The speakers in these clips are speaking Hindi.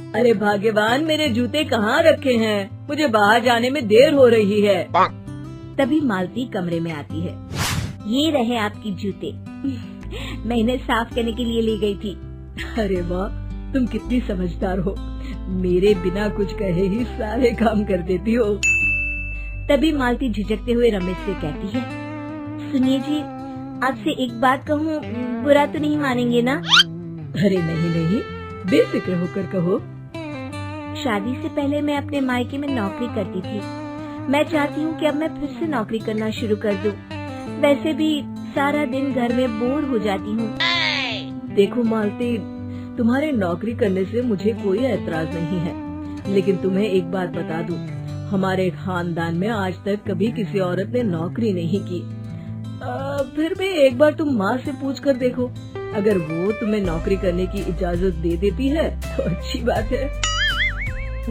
अरे भाग्यवान, मेरे जूते कहाँ रखे हैं? मुझे बाहर जाने में देर हो रही है। तभी मालती कमरे में आती है। ये रहे आपकी जूते। मैं इन्हें साफ करने के लिए ले गई थी। अरे वाह, तुम कितनी समझदार हो। मेरे बिना कुछ कहे ही सारे काम कर देती हो। तभी मालती झिझकते हुए रमेश से कहती है, सुनिए जी, आपसे एक बात कहूँ, बुरा तो नहीं मानेंगे ना? अरे नहीं नहीं, बेफिक्र होकर कहो। शादी से पहले मैं अपने मायके में नौकरी करती थी। मैं चाहती हूँ कि अब मैं फिर से नौकरी करना शुरू कर दूँ। वैसे भी सारा दिन घर में बोर हो जाती हूँ। देखो मालती, तुम्हारे नौकरी करने से मुझे कोई ऐतराज नहीं है, लेकिन तुम्हें एक बात बता दूं, हमारे खानदान में आज तक कभी किसी औरत ने नौकरी नहीं की। फिर भी एक बार तुम माँ से पूछ कर देखो, अगर वो तुम्हें नौकरी करने की इजाजत दे देती है तो अच्छी बात है।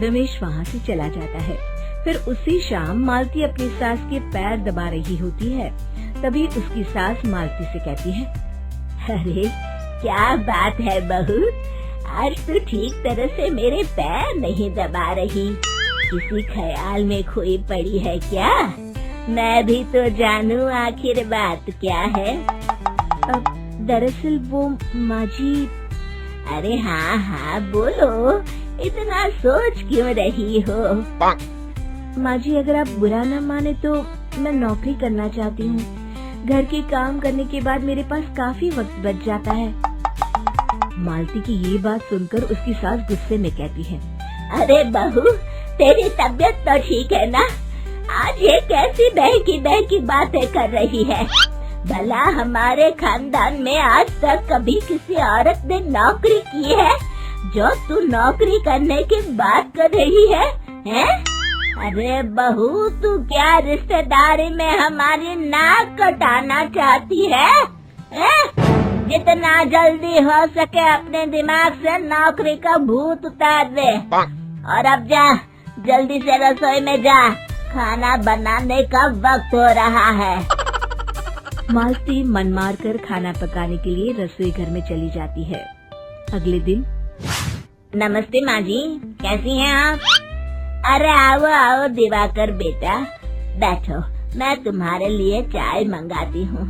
रमेश वहाँ से चला जाता है। फिर उसी शाम मालती अपनी सास के पैर दबा रही होती है। तभी उसकी सास मालती से कहती है, अरे क्या बात है बहू, आज तो ठीक तरह से मेरे पैर नहीं दबा रही। किसी ख्याल में खोई पड़ी है क्या? मैं भी तो जानूं आखिर बात क्या है। दरअसल वो माँ जी। अरे हाँ बोलो, इतना सोच क्यों रही हो? माँ जी, अगर आप बुरा न माने तो मैं नौकरी करना चाहती हूँ। घर के काम करने के बाद मेरे पास काफी वक्त बच जाता है। मालती की ये बात सुनकर उसकी सास गुस्से में कहती है, अरे बहू, तेरी तबीयत तो ठीक है ना? आज ये कैसी बहकी बातें कर रही है? भला हमारे खानदान में आज तक कभी किसी औरत ने नौकरी की है जो तू नौकरी करने की बात कर रही है? अरे बहू, तू क्या रिश्तेदारी में हमारी नाक कटाना चाहती है? जितना जल्दी हो सके अपने दिमाग से नौकरी का भूत उतार दे, और अब जा, जल्दी से रसोई में जा, खाना बनाने का वक्त हो रहा है। मालती मन मार कर खाना पकाने के लिए रसोई घर में चली जाती है। अगले दिन, नमस्ते माँ जी, कैसी हैं आप? अरे आओ दिवाकर बेटा, बैठो, मैं तुम्हारे लिए चाय मंगाती हूँ।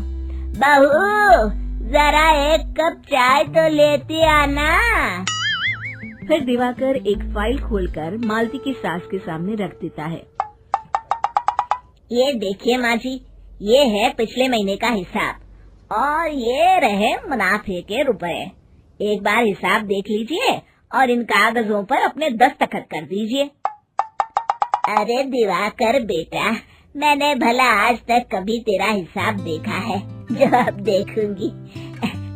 बहू, जरा एक कप चाय तो लेती आना। फिर दिवाकर एक फाइल खोलकर मालती की सास के सामने रख देता है। ये देखिए माँ जी, ये है पिछले महीने का हिसाब और ये रहे मुनाफे के रुपए। एक बार हिसाब देख लीजिए और इन कागजों पर अपने दस्तखत कर दीजिए। अरे दिवाकर बेटा, मैंने भला आज तक कभी तेरा हिसाब देखा है जो अब देखूंगी?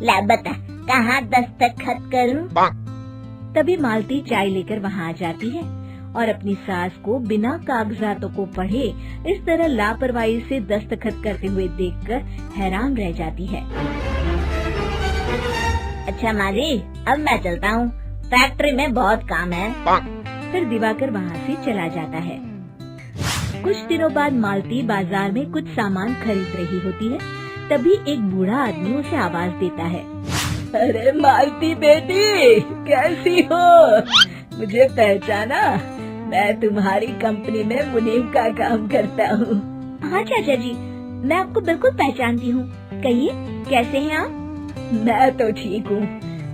ला बता, कहाँ दस्तखत करूं? तभी मालती चाय लेकर वहाँ आ जाती है और अपनी सास को बिना कागजातों को पढ़े इस तरह लापरवाही से दस्तखत करते हुए देखकर हैरान रह जाती है। अच्छा माँ जी, अब मैं चलता हूँ, फैक्ट्री में बहुत काम है। फिर दिवाकर वहाँ से चला जाता है। कुछ दिनों बाद मालती बाजार में कुछ सामान खरीद रही होती है। तभी एक बूढ़ा आदमी उसे आवाज देता है, अरे मालती बेटी, कैसी हो? मुझे पहचाना? मैं तुम्हारी कंपनी में मुनीम का काम करता हूँ। हाँ चाचा जी, मैं आपको बिल्कुल पहचानती हूँ। कहिए, कैसे हैं आप? मैं तो ठीक हूँ।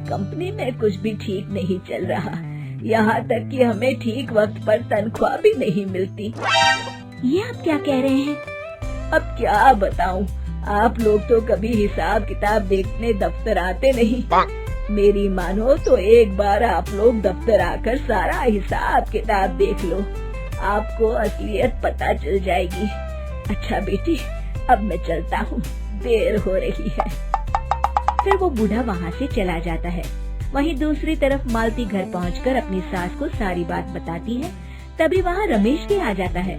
कंपनी में कुछ भी ठीक नहीं चल रहा, यहाँ तक कि हमें ठीक वक्त पर तनख्वाह भी नहीं मिलती। ये आप क्या कह रहे हैं? अब क्या बताऊँ, आप लोग तो कभी हिसाब किताब देखने दफ्तर आते नहीं। मेरी मानो तो एक बार आप लोग दफ्तर आकर सारा हिसाब किताब देख लो, आपको असलियत पता चल जाएगी। अच्छा बेटी, अब मैं चलता हूँ, देर हो रही है। फिर वो बूढ़ा वहाँ से चला जाता है। वहीं दूसरी तरफ मालती घर पहुँचकर अपनी सास को सारी बात बताती है। तभी वहाँ रमेश भी आ जाता है,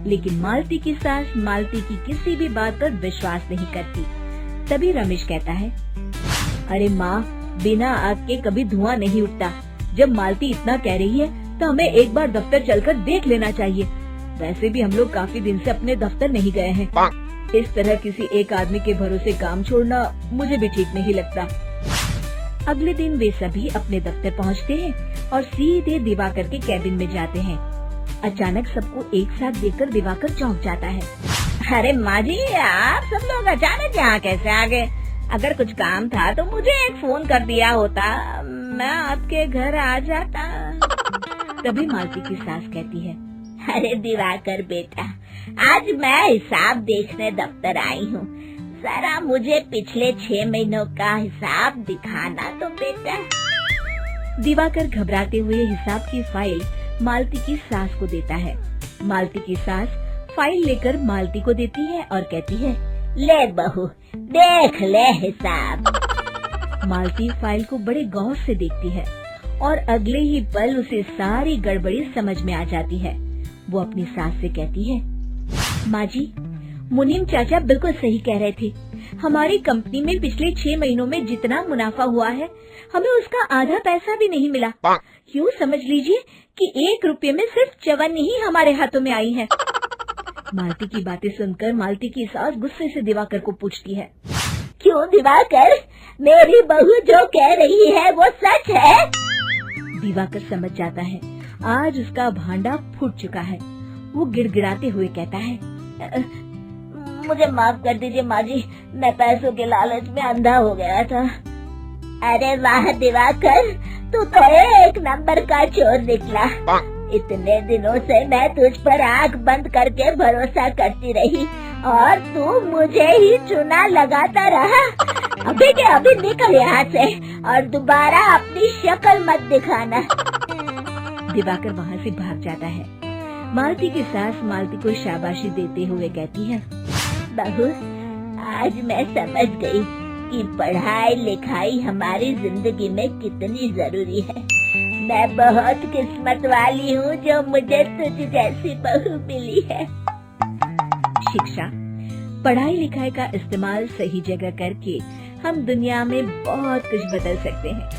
लेकिन मालती की सास मालती की किसी भी बात पर विश्वास नहीं करती। तभी रमेश कहता है, अरे माँ, बिना आग के कभी धुआं नहीं उठता। जब मालती इतना कह रही है तो हमें एक बार दफ्तर चलकर देख लेना चाहिए। वैसे भी हम लोग काफी दिन से अपने दफ्तर नहीं गए हैं। इस तरह किसी एक आदमी के भरोसे काम छोड़ना मुझे भी ठीक नहीं लगता। अगले दिन वे सभी अपने दफ्तर पहुंचते हैं और सीधे दिवाकर के कैबिन में जाते हैं। अचानक सबको एक साथ देखकर दिवाकर चौंक जाता है। अरे माँ जी, आप सब लोग अचानक यहाँ कैसे आ गए? अगर कुछ काम था तो मुझे एक फोन कर दिया होता, मैं आपके घर आ जाता। तभी मालती की सास कहती है, अरे दिवाकर बेटा, आज मैं हिसाब देखने दफ्तर आई हूँ, जरा मुझे पिछले 6 महीनों का हिसाब दिखाना तो बेटा। दिवाकर घबराते हुए हिसाब की फाइल मालती की सास को देता है। मालती की सास फाइल लेकर मालती को देती है और कहती है, ले बहू, देख ले हिसाब। मालती फाइल को बड़े गौर से देखती है और अगले ही पल उसे सारी गड़बड़ी समझ में आ जाती है। वो अपनी सास से कहती है, माँ जी, मुनीम चाचा बिल्कुल सही कह रहे थे। हमारी कंपनी में पिछले 6 महीनों में जितना मुनाफा हुआ है, हमें उसका आधा पैसा भी नहीं मिला। यूँ समझ लीजिए कि 1 रुपये में सिर्फ चवन्नी ही हमारे हाथों में आई है। मालती की बातें सुनकर मालती की सास गुस्से से दिवाकर को पूछती है, क्यों दिवाकर, मेरी बहू जो कह रही है वो सच है? दिवाकर समझ जाता है आज उसका भांडा फूट चुका है। वो गिड़गिड़ाते हुए कहता है, मुझे माफ कर दीजिए माँ जी, मैं पैसों के लालच में अंधा हो गया था। अरे वाह दिवाकर, तू तो 1 नंबर का चोर निकला। इतने दिनों से मैं तुझ पर आंख बंद करके भरोसा करती रही और तू मुझे ही चुना लगाता रहा। अभी के अभी निकल यहाँ से और दोबारा अपनी शक्ल मत दिखाना। दिवाकर वहाँ से भाग जाता है। मालती की सास मालती को शाबाशी देते हुए कहती है, बहू, आज मैं समझ गई कि पढ़ाई लिखाई हमारी जिंदगी में कितनी जरूरी है। मैं बहुत किस्मत वाली हूँ जो मुझे तुझ जैसी बहू मिली है। शिक्षा, पढ़ाई लिखाई का इस्तेमाल सही जगह करके हम दुनिया में बहुत कुछ बदल सकते हैं।